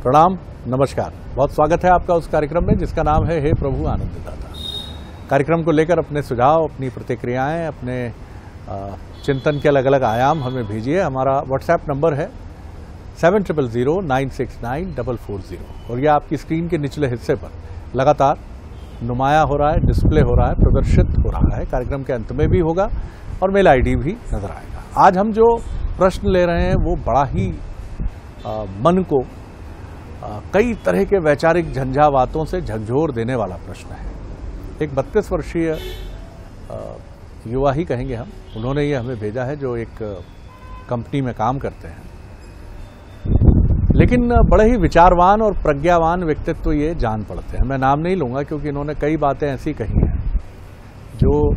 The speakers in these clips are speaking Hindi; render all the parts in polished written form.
प्रणाम, नमस्कार। बहुत स्वागत है आपका उस कार्यक्रम में जिसका नाम है हे प्रभु आनंददाता। कार्यक्रम को लेकर अपने सुझाव, अपनी प्रतिक्रियाएं, अपने चिंतन के अलग अलग आयाम हमें भेजिए। हमारा व्हाट्सएप नंबर है 7009694440 और यह आपकी स्क्रीन के निचले हिस्से पर लगातार नुमाया हो रहा है, डिस्प्ले हो रहा है, प्रदर्शित हो रहा है। कार्यक्रम के अंत में भी होगा और मेल आईडी भी नजर आएगा। आज हम जो प्रश्न ले रहे हैं वो बड़ा ही मन को कई तरह के वैचारिक झंझावातों से झकझोर देने वाला प्रश्न है। एक 32 वर्षीय युवा ही कहेंगे हम, उन्होंने ये हमें भेजा है, जो एक कंपनी में काम करते हैं, लेकिन बड़े ही विचारवान और प्रज्ञावान व्यक्तित्व ये जान पड़ते हैं। मैं नाम नहीं लूंगा क्योंकि इन्होंने कई बातें ऐसी कही हैं जो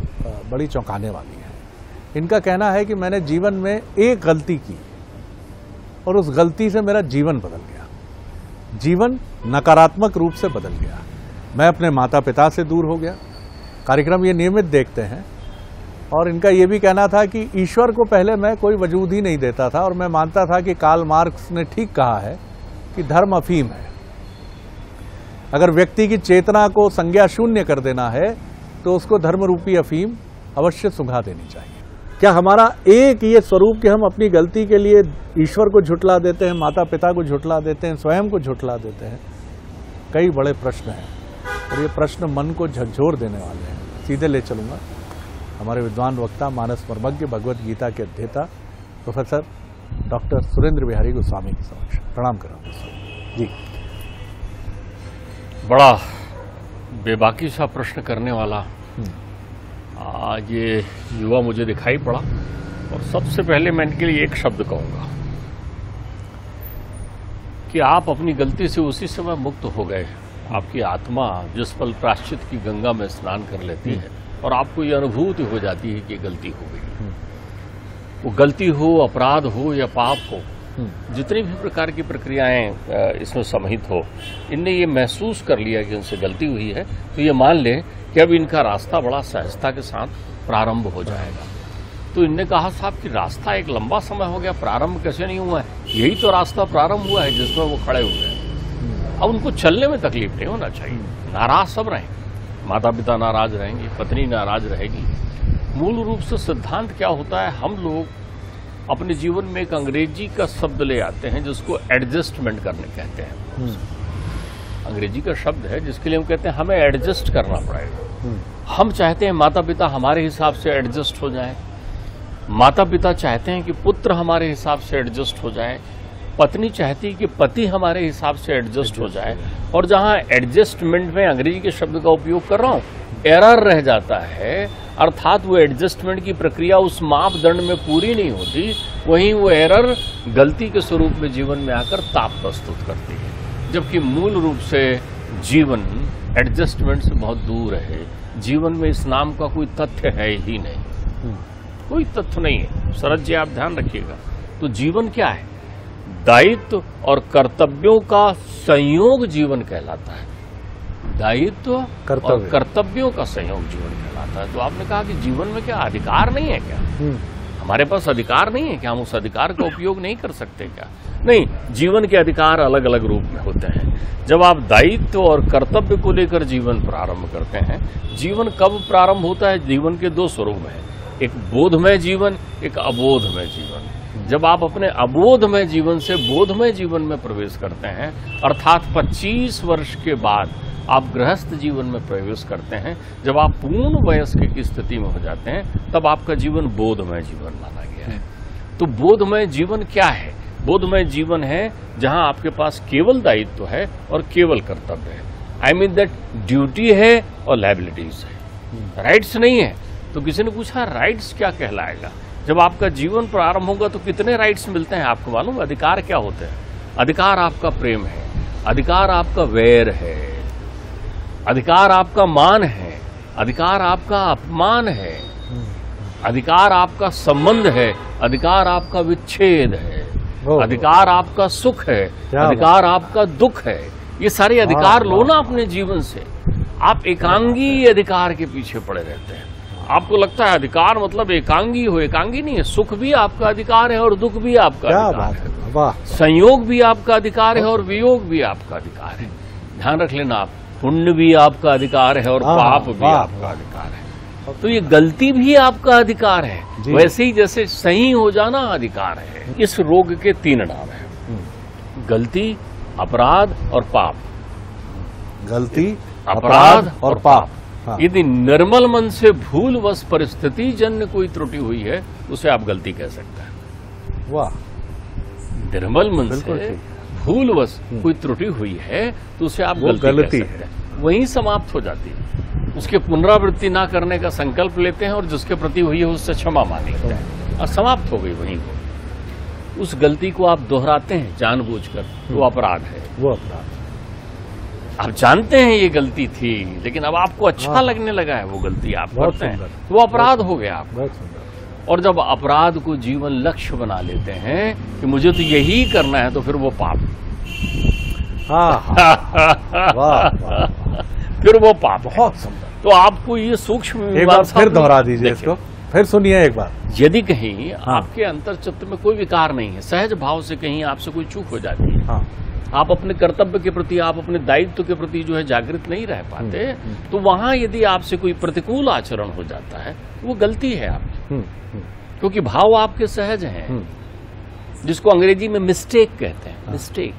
बड़ी चौंकाने वाली हैं। इनका कहना है कि मैंने जीवन में एक गलती की और उस गलती से मेरा जीवन बदल गया, जीवन नकारात्मक रूप से बदल गया। मैं अपने माता पिता से दूर हो गया। कार्यक्रम ये नियमित देखते हैं और इनका ये भी कहना था कि ईश्वर को पहले मैं कोई वजूद ही नहीं देता था और मैं मानता था कि कार्ल मार्क्स ने ठीक कहा है कि धर्म अफीम है। अगर व्यक्ति की चेतना को संज्ञा शून्य कर देना है तो उसको धर्म रूपी अफीम अवश्य सुंघा देनी चाहिए। क्या हमारा एक ये स्वरूप कि हम अपनी गलती के लिए ईश्वर को झुठला देते हैं, माता पिता को झुठला देते हैं, स्वयं को झुठला देते हैं? कई बड़े प्रश्न हैं और ये प्रश्न मन को झकझोर देने वाले हैं। सीधे ले चलूंगा हमारे विद्वान वक्ता, मानस मर्मज्ञ, भगवत गीता के अध्येता प्रोफेसर डॉक्टर सुरेंद्र बिहारी गोस्वामी के समक्ष। प्रणाम कर रहा हूं जी। बड़ा बेबाकी सा प्रश्न करने वाला आज ये युवा मुझे दिखाई पड़ा और सबसे पहले मैं इनके लिए एक शब्द कहूंगा कि आप अपनी गलती से उसी समय मुक्त हो गए। आपकी आत्मा जिस पल प्रायश्चित की गंगा में स्नान कर लेती है और आपको ये अनुभूति हो जाती है कि गलती हो गई। वो गलती हो, अपराध हो या पाप हो, जितनी भी प्रकार की प्रक्रियाएं इसमें समाहित हो, इनने ये महसूस कर लिया कि उनसे गलती हुई है, तो ये मान लें कि अब इनका रास्ता बड़ा सहजता के साथ प्रारंभ हो जाएगा। तो इनने कहा साहब कि रास्ता एक लंबा समय हो गया, प्रारंभ कैसे नहीं हुआ है? यही तो रास्ता प्रारंभ हुआ है जिसमें वो खड़े हुए हैं। अब उनको चलने में तकलीफ नहीं होना चाहिए। नाराज सब रहेंगे, माता पिता नाराज रहेंगे, पत्नी नाराज रहेगी। मूल रूप से सिद्धांत क्या होता है, हम लोग अपने जीवन में एक अंग्रेजी का शब्द ले आते हैं जिसको एडजस्टमेंट करने कहते हैं। अंग्रेजी का शब्द है जिसके लिए हम कहते हैं हमें एडजस्ट करना पड़ेगा। हम चाहते हैं माता पिता हमारे हिसाब से एडजस्ट हो जाए, माता पिता चाहते हैं कि पुत्र हमारे हिसाब से एडजस्ट हो जाए, पत्नी चाहती है कि पति हमारे हिसाब से एडजस्ट हो जाए। और जहां एडजस्टमेंट में अंग्रेजी के शब्द का उपयोग कर रहा हूं, एरर रह जाता है, अर्थात वो एडजस्टमेंट की प्रक्रिया उस मापदंड में पूरी नहीं होती, वहीं वो एरर गलती के स्वरूप में जीवन में आकर ताप प्रस्तुत करती है। जबकि मूल रूप से जीवन एडजस्टमेंट से बहुत दूर है। जीवन में इस नाम का कोई तथ्य है ही नहीं, कोई तथ्य नहीं है। शरद जी आप ध्यान रखिएगा। तो जीवन क्या है? दायित्व और कर्तव्यों का संयोग जीवन कहलाता है। दायित्व और कर्तव्यों का संयोग जीवन कहलाता है। तो आपने कहा कि जीवन में क्या अधिकार नहीं है क्या? हमारे पास अधिकार नहीं है क्या? हम उस अधिकार का उपयोग नहीं कर सकते क्या? नहीं, जीवन के अधिकार अलग अलग रूप में होते हैं। जब आप दायित्व और कर्तव्य को लेकर जीवन प्रारंभ करते हैं, जीवन कब प्रारंभ होता है? जीवन के दो स्वरूप हैं, एक बोधमय जीवन, एक अबोधमय जीवन। जब आप अपने अबोधमय जीवन से बोधमय जीवन में प्रवेश करते हैं, अर्थात 25 वर्ष के बाद आप गृहस्थ जीवन में प्रवेश करते हैं, जब आप पूर्ण वयस्क की स्थिति में हो जाते हैं, तब आपका जीवन बोधमय जीवन माना गया है। तो बोधमय जीवन क्या है? बोधमय जीवन है जहां आपके पास केवल दायित्व है और केवल कर्तव्य है। आई मीन दैट ड्यूटी है और लायबिलिटीज है, राइट्स नहीं है। तो किसी ने पूछा राइट्स क्या कहलाएगा? जब आपका जीवन प्रारंभ होगा तो कितने राइट्स मिलते हैं आपको मालूम? अधिकार क्या होते हैं? अधिकार आपका प्रेम है, अधिकार आपका वैर है, अधिकार आपका मान है, अधिकार आपका अपमान है, अधिकार आपका संबंध है, अधिकार आपका विच्छेद है, अधिकार आपका सुख है, अधिकार आपका दुख है। ये सारे अधिकार लो ना अपने जीवन से। आप एकांगी अधिकार के पीछे पड़े रहते हैं। आपको लगता है अधिकार मतलब एकांगी हो, एकांगी नहीं है। सुख भी आपका अधिकार है और दुख भी आपका अधिकार है। वाह। संयोग भी आपका अधिकार है और वियोग भी आपका अधिकार है। ध्यान रख लेना आप, पुण्य भी आपका अधिकार है और पाप भी आपका अधिकार है। तो ये गलती भी आपका अधिकार है, वैसे ही जैसे सही हो जाना अधिकार है। इस रोग के 3 नाम हैं, गलती, अपराध और पाप। गलती, अपराध और पाप। हाँ। यदि निर्मल मन से भूलवश परिस्थिति जन्य कोई त्रुटि हुई है, उसे आप गलती कह सकते हैं। वाह। निर्मल मन से भूलवश कोई त्रुटि हुई है तो उसे आप गलती कह सकते हैं। वहीं समाप्त हो जाती है। उसके पुनरावृत्ति ना करने का संकल्प लेते हैं और जिसके प्रति हुई है उससे क्षमा मांगते हैं और समाप्त हो गई वहीं को। उस गलती को आप दोहराते हैं जानबूझकर, वो अपराध है। वो अपराध, आप जानते हैं ये गलती थी, लेकिन अब आपको अच्छा लगने लगा है वो गलती आप करते हैं, तो वो अपराध हो गया आप। बहुत सुंदर। और जब अपराध को जीवन लक्ष्य बना लेते हैं कि मुझे तो यही करना है, तो फिर वो पाप। फिर वो पाप। बहुत सुंदर। तो आपको ये सूक्ष्म एक बार फिर दोहरा दीजिए इसको, फिर सुनिए एक बार। यदि कहीं आपके अंतर चित्त में कोई विकार नहीं है, सहज भाव से कहीं आपसे कोई चूक हो जाती है, आप अपने कर्तव्य के प्रति, आप अपने दायित्व के प्रति जो है जागृत नहीं रह पाते, तो वहां यदि आपसे कोई प्रतिकूल आचरण हो जाता है, वो गलती है आपकी, क्योंकि भाव आपके सहज हैं, जिसको अंग्रेजी में मिस्टेक कहते हैं। मिस्टेक,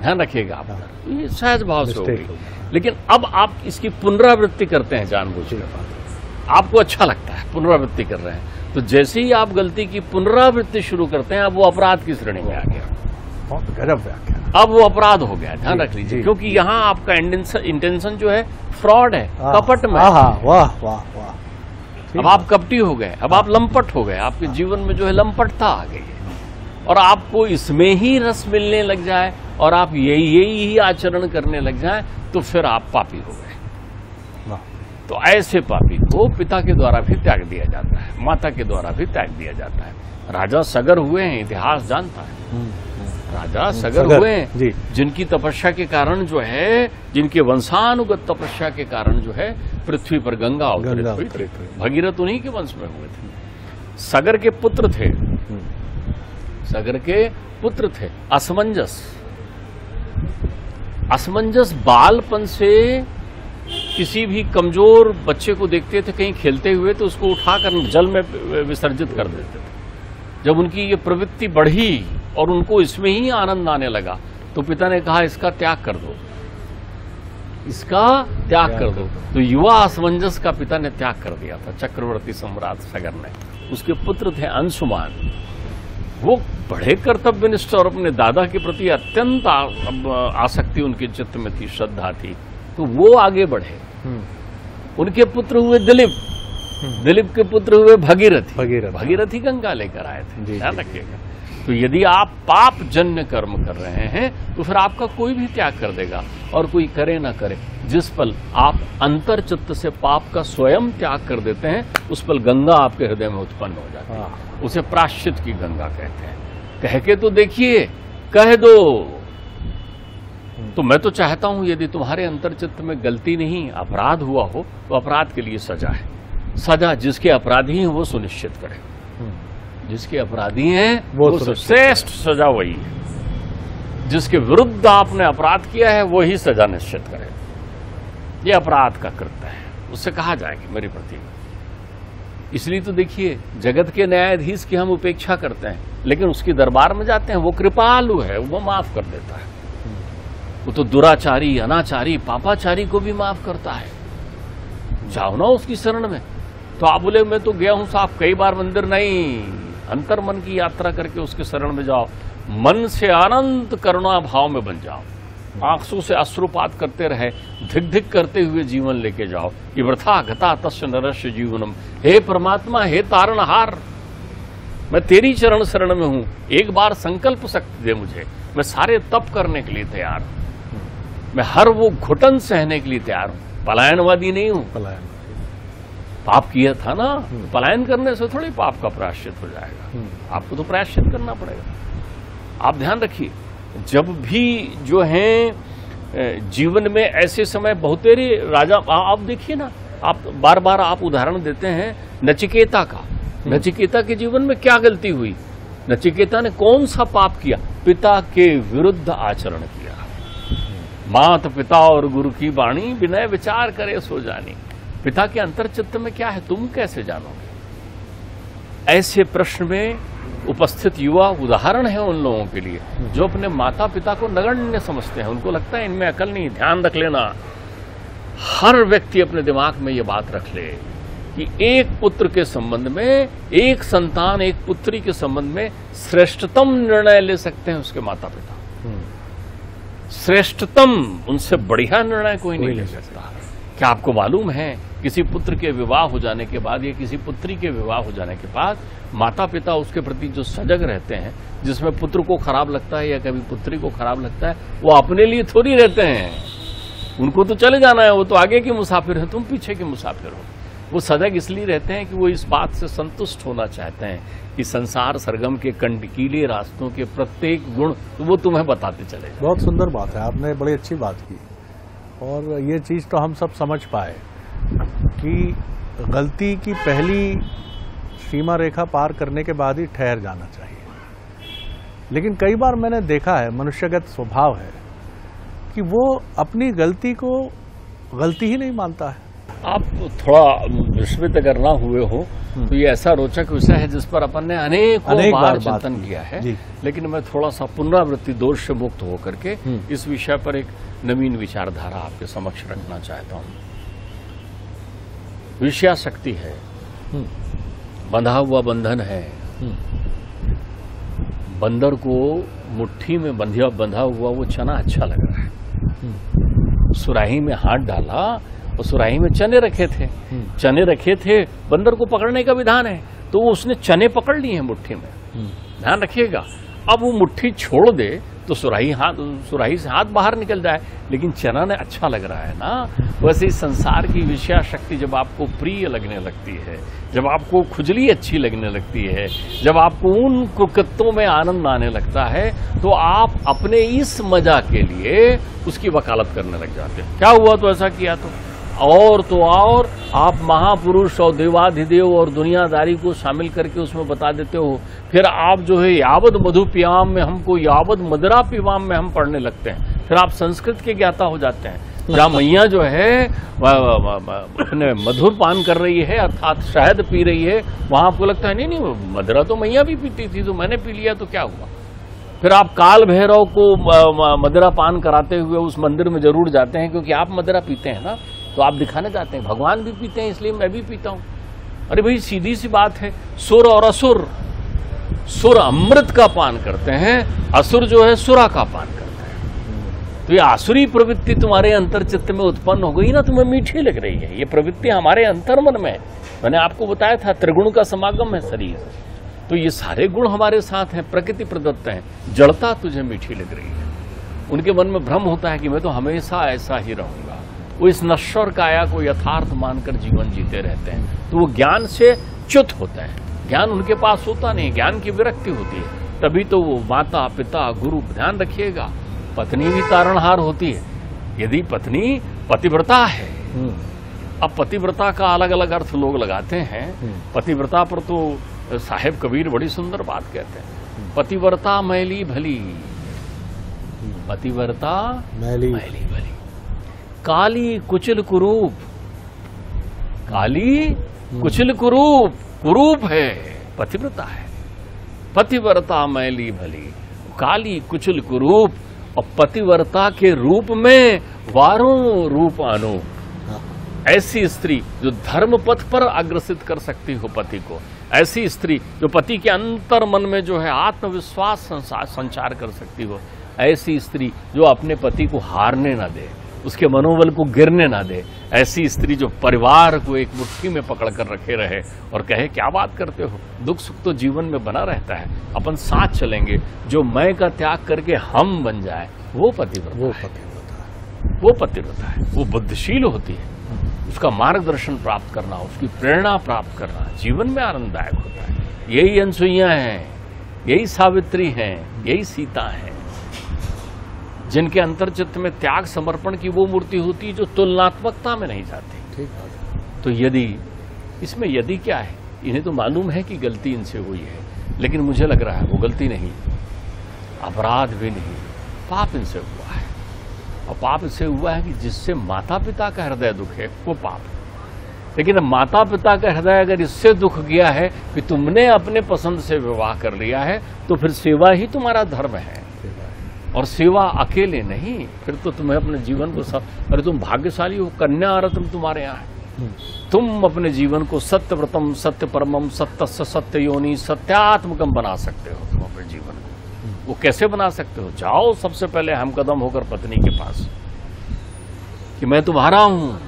ध्यान रखिएगा आप, ये सहज भाव से होगी। लेकिन अब आप इसकी पुनरावृत्ति करते हैं जानबूझकर, आपको अच्छा लगता है, पुनरावृत्ति कर रहे हैं, तो जैसे ही आप गलती की पुनरावृत्ति शुरू करते हैं, अब वो अपराध की श्रेणी में आ गया। गजब व्याख्या। अब वो अपराध हो गया, ध्यान रख लीजिए, क्योंकि यहाँ आपका इंटेंशन जो है फ्रॉड है, कपट में। वाह वाह वाह। अब आप कपटी हो गए, अब आप लंपट हो गए, आपके जीवन में जो है लंपटता आ गई है, और आपको इसमें ही रस मिलने लग जाए और आप यही आचरण करने लग जाए, तो फिर आप पापी हो गए। तो ऐसे पापी को पिता के द्वारा भी त्याग दिया जाता है, माता के द्वारा भी त्याग दिया जाता है। राजा सगर हुए हैं, इतिहास जानता है, राजा सगर हुए हैं, जिनकी तपस्या के कारण जो है, जिनके वंशानुगत तपस्या के कारण जो है पृथ्वी पर गंगा अवतरित हुई थी। भगीरथ उन्हीं के वंश में हुए थे। सगर के पुत्र थे, सगर के पुत्र थे। असमंजस बालपन से किसी भी कमजोर बच्चे को देखते थे कहीं खेलते हुए, तो उसको उठाकर जल में विसर्जित कर देते थे। जब उनकी ये प्रवृत्ति बढ़ी और उनको इसमें ही आनंद आने लगा, तो पिता ने कहा इसका त्याग कर दो, इसका त्याग कर दो। तो युवा असमंजस का पिता ने त्याग कर दिया था, चक्रवर्ती सम्राट सगर ने। उसके पुत्र थे अंशुमान, वो बड़े कर्तव्यनिष्ठ और अपने दादा के प्रति अत्यंत आसक्ति उनके चित्त में थी, श्रद्धा थी, तो वो आगे बढ़े। उनके पुत्र हुए दिलीप, दिलीप के पुत्र हुए भगीरथी गंगा लेकर आए थे। ध्यान रखिएगा। तो यदि आप पाप जन्य कर्म कर रहे हैं, तो फिर आपका कोई भी त्याग कर देगा, और कोई करे ना करे, जिस पल आप अंतर चित्त से पाप का स्वयं त्याग कर देते हैं, उस पल गंगा आपके हृदय में उत्पन्न हो जाती है। उसे प्रायश्चित की गंगा कहते हैं। कह के तो देखिए, कह दो। तो मैं तो चाहता हूं यदि तुम्हारे अंतर्चित्त में गलती नहीं, अपराध हुआ हो, तो अपराध के लिए सजा है। सजा जिसके अपराधी हैं वो सुनिश्चित करे, जिसके अपराधी हैं वो श्रेष्ठ सजा वही है। जिसके विरुद्ध आपने अपराध किया है वही सजा निश्चित करे। ये अपराध का कृत्य है, उससे कहा जाएगा मेरे प्रति। इसलिए तो देखिए, जगत के न्यायाधीश की हम उपेक्षा करते हैं, लेकिन उसके दरबार में जाते हैं, वो कृपालु है, वो माफ कर देता है। वो तो दुराचारी, अनाचारी, पापाचारी को भी माफ करता है। जाओ ना उसकी शरण में। तो आप बोले मैं तो गया हूं साहब कई बार मंदिर, नहीं, अंतर मन की यात्रा करके उसके शरण में जाओ, मन से अनंत करुणा भाव में बन जाओ, आंसू से अश्रुपात करते रहे, धिक धिक करते हुए जीवन लेके जाओ। ये वृथा गता तस्य नरस्य जीवनम। हे परमात्मा, हे तारणहार, मैं तेरी चरण शरण में हूं, एक बार संकल्प शक्ति दे मुझे, मैं सारे तप करने के लिए तैयार हूं, मैं हर वो घुटन सहने के लिए तैयार हूं, पलायनवादी नहीं हूं। पाप किया था ना, पलायन करने से थोड़ी पाप का प्रायश्चित हो जाएगा, आपको तो प्रायश्चित करना पड़ेगा। आप ध्यान रखिए, जब भी जो है जीवन में ऐसे समय बहुतेरे राजा, आप देखिए ना, आप बार बार आप उदाहरण देते हैं नचिकेता का। नचिकेता के जीवन में क्या गलती हुई? नचिकेता ने कौन सा पाप किया? पिता के विरुद्ध आचरण किया। मात पिता और गुरु की वाणी, विनय विचार करे सो जानी। पिता के अंतर्चित्त में क्या है तुम कैसे जानोगे? ऐसे प्रश्न में उपस्थित युवा उदाहरण है उन लोगों के लिए जो अपने माता पिता को नगण्य समझते हैं। उनको लगता है इनमें अकल नहीं। ध्यान रख लेना, हर व्यक्ति अपने दिमाग में ये बात रख ले कि एक पुत्र के संबंध में, एक संतान, एक पुत्री के संबंध में श्रेष्ठतम निर्णय ले सकते हैं उसके माता पिता। श्रेष्ठतम, उनसे बढ़िया निर्णय कोई नहीं ले सकता। क्या आपको मालूम है किसी पुत्र के विवाह हो जाने के बाद या किसी पुत्री के विवाह हो जाने के बाद माता पिता उसके प्रति जो सजग रहते हैं, जिसमें पुत्र को खराब लगता है या कभी पुत्री को खराब लगता है, वो अपने लिए थोड़ी रहते हैं। उनको तो चले जाना है, वो तो आगे के मुसाफिर हैं, तुम पीछे के मुसाफिर हो। वो सजग इसलिए रहते हैं कि वो इस बात से संतुष्ट होना चाहते हैं कि संसार सरगम के कंटकीले रास्तों के प्रत्येक गुण वो तुम्हें बताते चले। बहुत सुंदर बात है, आपने बड़ी अच्छी बात की। और ये चीज़ तो हम सब समझ पाए कि गलती की पहली सीमा रेखा पार करने के बाद ही ठहर जाना चाहिए। लेकिन कई बार मैंने देखा है, मनुष्यगत स्वभाव है कि वो अपनी गलती को गलती ही नहीं मानता है। आप थोड़ा विस्मित अगर ना हुए हो तो ये ऐसा रोचक विषय है जिस पर अपन ने अनेक बार चिंतन किया है, लेकिन मैं थोड़ा सा पुनरावृत्ति दोष से मुक्त होकर के इस विषय पर एक नवीन विचारधारा आपके समक्ष रखना चाहता हूं। विषयाशक्ति है, बंधा हुआ बंधन है। बंदर को मुट्ठी में बंधा हुआ वो चना अच्छा लग रहा है। सुराही में हाथ डाला और सुराही में चने रखे थे। चने रखे थे, बंदर को पकड़ने का विधान है, तो वो उसने चने पकड़ लिए हैं मुट्ठी में। ध्यान रखिएगा, अब वो मुट्ठी छोड़ दे तो सुराही से हाथ बाहर निकल जाए, लेकिन चना ने अच्छा लग रहा है ना। वैसे इस संसार की विषया शक्ति जब आपको प्रिय लगने लगती है, जब आपको खुजली अच्छी लगने लगती है, जब आपको उन कृत्यों में आनंद आने लगता है, तो आप अपने इस मजा के लिए उसकी वकालत करने लग जाते हैं। क्या हुआ तो ऐसा किया तो और आप महापुरुष और देवाधिदेव और दुनियादारी को शामिल करके उसमें बता देते हो। फिर आप जो है यावद मधु पियाम में हमको यावद मदिरा पियाम में हम पढ़ने लगते हैं। फिर आप संस्कृत के ज्ञाता हो जाते हैं। जहाँ मैया जो है अपने मधुर पान कर रही है अर्थात शहद पी रही है, वहां आपको लगता है नहीं मदिरा तो मैया भी पीती थी, तो मैंने पी लिया तो क्या हुआ। फिर आप काल भैरव को मदिरा पान कराते हुए उस मंदिर में जरूर जाते हैं, क्योंकि आप मदिरा पीते हैं ना, तो आप दिखाने जाते हैं भगवान भी पीते हैं इसलिए मैं भी पीता हूं। अरे भाई सीधी सी बात है, सुर और असुर, सुर अमृत का पान करते हैं, असुर जो है सुरा का पान करते हैं। तो ये आसुरी प्रवृत्ति तुम्हारे अंतर्चित्त में उत्पन्न हो गई ना, तुम्हें मीठी लग रही है। ये प्रवृत्ति हमारे अंतर्मन में है। मैंने आपको बताया था त्रिगुण का समागम है शरीर, तो ये सारे गुण हमारे साथ हैं, प्रकृति प्रदत्त हैं। जड़ता तुझे मीठी लग रही है, उनके मन में भ्रम होता है कि मैं तो हमेशा ऐसा ही रहूंगा। वो इस नश्वर काया को यथार्थ मानकर जीवन जीते रहते हैं, तो वो ज्ञान से च्युत होता है। ज्ञान उनके पास होता नहीं, ज्ञान की विरक्ति होती है। तभी तो वो माता पिता गुरु, ध्यान रखिएगा, पत्नी भी तारणहार होती है यदि पत्नी पतिव्रता है। अब पतिव्रता का अलग अलग अर्थ लोग लगाते हैं। पतिव्रता पर तो साहेब कबीर बड़ी सुंदर बात कहते हैं, पतिव्रता मैली भली, पतिव्रता मैली भली, काली कुचिल कुरूप, काली कुचिल कुरूप, कुरूप है पतिव्रता है। पतिव्रता मैली भली, काली कुचिल कुरूप, और पतिव्रता के रूप में वारों रूप अनूप। ऐसी स्त्री जो धर्म पथ पर अग्रसित कर सकती हो पति को, ऐसी स्त्री जो पति के अंतर मन में जो है आत्मविश्वास संचार कर सकती हो, ऐसी स्त्री जो अपने पति को हारने ना दे, उसके मनोबल को गिरने ना दे, ऐसी स्त्री जो परिवार को एक मुट्ठी में पकड़ कर रखे रहे और कहे क्या बात करते हो, दुख सुख तो जीवन में बना रहता है, अपन साथ चलेंगे, जो मैं का त्याग करके हम बन जाए, वो पतिव्रता है। वो पतिव्रता है, वो बुद्धिशील होती है। उसका मार्गदर्शन प्राप्त करना, उसकी प्रेरणा प्राप्त करना जीवन में आनंददायक होता है। यही अनसुईया हैं, यही सावित्री हैं, यही सीता हैं, जिनके अंतर्चित्त में त्याग समर्पण की वो मूर्ति होती है जो तुलनात्मकता में नहीं जाती। ठीक है। तो यदि, इसमें यदि क्या है, इन्हें तो मालूम है कि गलती इनसे हुई है, लेकिन मुझे लग रहा है वो गलती नहीं, अपराध भी नहीं, पाप इनसे हुआ है। और पाप इससे हुआ है कि जिससे माता पिता का हृदय दुख है वो पाप है। लेकिन अब माता पिता का हृदय अगर इससे दुख गया है कि तुमने अपने पसंद से विवाह कर लिया है, तो फिर सेवा ही तुम्हारा धर्म है। और सेवा अकेले नहीं, फिर तो तुम्हें अपने जीवन को अरे तुम भाग्यशाली हो, कन्या रत्न तुम्हारे यहाँ है। तुम अपने जीवन को सत्यव्रतम सत्य परमम सत्य सत्य योनि सत्यात्मकम बना सकते हो। तुम अपने जीवन को वो कैसे बना सकते हो? जाओ सबसे पहले हम कदम होकर पत्नी के पास कि मैं तुम्हारा हूं,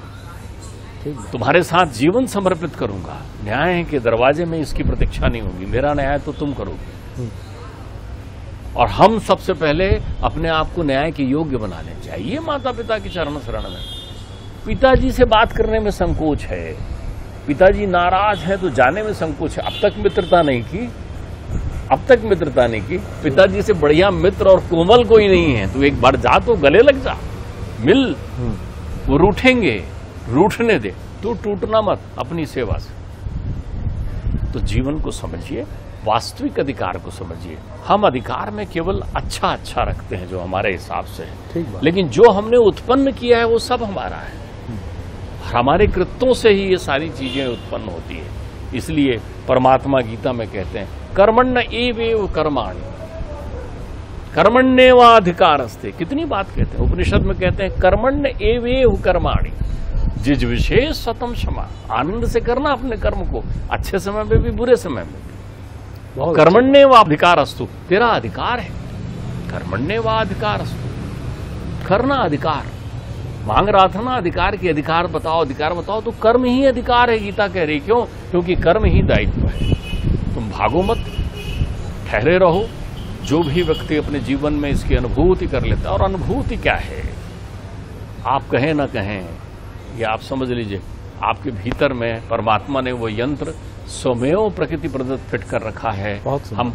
तुम्हारे साथ जीवन समर्पित करूंगा, न्याय के दरवाजे में इसकी प्रतीक्षा नहीं होगी, मेरा न्याय तो तुम करोगे। और हम सबसे पहले अपने आप को न्याय के योग्य बनाने चाहिए माता पिता के चरण शरण में। पिताजी से बात करने में संकोच है, पिताजी नाराज है तो जाने में संकोच है। अब तक मित्रता नहीं की, पिताजी से बढ़िया मित्र और कोमल कोई नहीं है। तो एक बार जा तो गले लग जा, मिल, वो रूठेंगे, रूठने दे, तू टूटना मत अपनी सेवा से। तो जीवन को समझिए, वास्तविक अधिकार को समझिए। हम अधिकार में केवल अच्छा रखते हैं जो हमारे हिसाब से है, लेकिन जो हमने उत्पन्न किया है वो सब हमारा है। हमारे कृत्यों से ही ये सारी चीजें उत्पन्न होती है। इसलिए परमात्मा गीता में कहते हैं कर्मण्य एवेव कर्माणि कर्मण्येवाधिकारस्ते। कितनी बात कहते हैं, उपनिषद में कहते हैं कर्मण्य एवेव कर्माणि, जिज विशेष सतम क्षमा। आनंद से करना अपने कर्म को, अच्छे समय में भी बुरे समय में भी। कर्मण्येवाधिकारस्तु, तेरा अधिकार है। कर्मण्येवाधिकारस्तु, करना अधिकार। मांग रहा था ना अधिकार की, अधिकार बताओ, तो कर्म ही अधिकार है, गीता कह रही। क्यों? क्योंकि कर्म ही दायित्व है। तुम भागो मत, ठहरे रहो। जो भी व्यक्ति अपने जीवन में इसकी अनुभूति कर लेता है, और अनुभूति क्या है, आप कहें ना कहें, ये आप समझ लीजिए, आपके भीतर में परमात्मा ने वो यंत्र स्वमेव प्रकृति प्रदत्त फिट कर रखा है। हम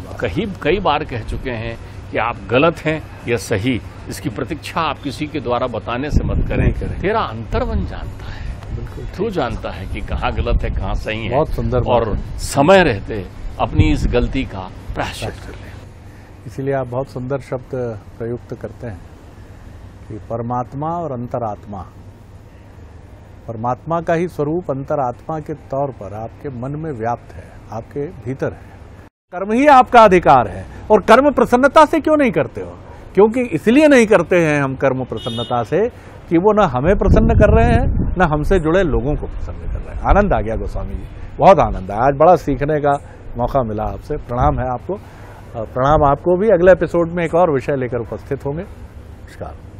कई बार कह चुके हैं कि आप गलत हैं या सही, इसकी प्रतीक्षा आप किसी के द्वारा बताने से मत करें। तेरा अंतर्मन जानता है, तू जानता है कि कहाँ गलत है कहाँ सही है। बहुत सुंदर। और समय रहते अपनी इस गलती का प्रायश्चित कर लें। इसीलिए आप बहुत सुंदर शब्द प्रयुक्त करते हैं कि परमात्मा और अंतरात्मा। परमात्मा का ही स्वरूप अंतरात्मा के तौर पर आपके मन में व्याप्त है, आपके भीतर है। कर्म ही आपका अधिकार है। और कर्म प्रसन्नता से क्यों नहीं करते हो? क्योंकि इसलिए नहीं करते हैं हम कर्म प्रसन्नता से कि वो न हमें प्रसन्न कर रहे हैं, न हमसे जुड़े लोगों को प्रसन्न कर रहे हैं। आनंद आ गया गोस्वामी जी, बहुत आनंद आया। आज बड़ा सीखने का मौका मिला आपसे। प्रणाम है आपको। प्रणाम आपको भी। अगले एपिसोड में एक और विषय लेकर उपस्थित होंगे। नमस्कार।